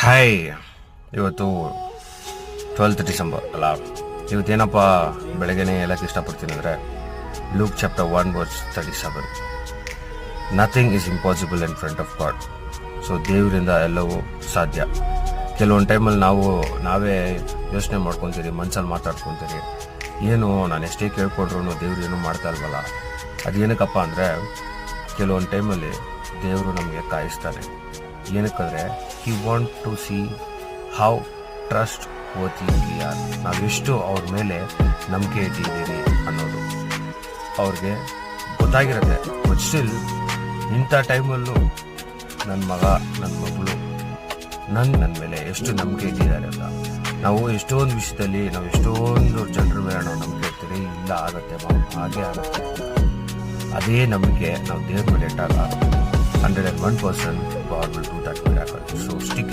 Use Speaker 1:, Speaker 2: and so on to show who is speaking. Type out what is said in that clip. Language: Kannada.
Speaker 1: ಹಾಯ್, ಇವತ್ತು 12th ಡಿಸೆಂಬರ್ ಅಲ್ಲ. ಇವತ್ತೇನಪ್ಪ ಬೆಳಗ್ಗೆನೇ ಹೇಳಕ್ಕೆ ಇಷ್ಟಪಡ್ತೀನಿ ಅಂದರೆ, luke chapter 1 verse 37, nothing is impossible in front of god. So ದೇವರಿಂದ ಎಲ್ಲವೂ ಸಾಧ್ಯ. ಕೆಲವೊಂದು ಟೈಮಲ್ಲಿ ನಾವೇ ಯೋಚನೆ ಮಾಡ್ಕೊತೀರಿ, ಮನ್ಸಲ್ಲಿ ಮಾತಾಡ್ಕೊತೀರಿ, ಏನು ನಾನು ಎಷ್ಟೇ ಕೇಳ್ಕೊಂಡ್ರು ದೇವ್ರು ಏನೂ ಮಾಡ್ತಾ ಇಲ್ವಲ್ಲ. ಅದೇನಕ್ಕಪ್ಪ ಅಂದರೆ, ಕೆಲವೊಂದು ಟೈಮಲ್ಲಿ ದೇವರು ನಮಗೆ ಕಾಯಿಸ್ತಾನೆ. ಏನಕ್ಕಂದರೆ he want to see how trustworthy we are. ನಾವೆಷ್ಟು ಅವ್ರ ಮೇಲೆ ನಂಬಿಕೆ ಇಟ್ಟಿದ್ದೀರಿ ಅನ್ನೋದು ಅವ್ರಿಗೆ ಗೊತ್ತಾಗಿರುತ್ತೆ. ಬಟ್ ಸ್ಟಿಲ್ ಇಂಥ ಟೈಮಲ್ಲೂ ನನ್ನ ಮಗ, ನನ್ನ ಮಗಳು ನನ್ನ ಮೇಲೆ ಎಷ್ಟು ನಂಬಿಕೆ ಇಟ್ಟಿದ್ದಾರೆ ಅಂತ. ನಾವು ಎಷ್ಟೊಂದು ವಿಷಯದಲ್ಲಿ ಎಷ್ಟೊಂದು ಜನರ ಮೇಲೆ ನಾವು ನಂಬಿಕೆ ಇರ್ತೀರಿ, ಇಲ್ಲ ಆಗುತ್ತೆ ಹಾಗೆ ಆಗುತ್ತೆ. ಅದೇ ನಂಬಿಕೆ ನಾವು ದೇವ್ರ ಮೇಲೆ ಇಟ್ಟಾಗ 101% God will do that miracle. So stick it.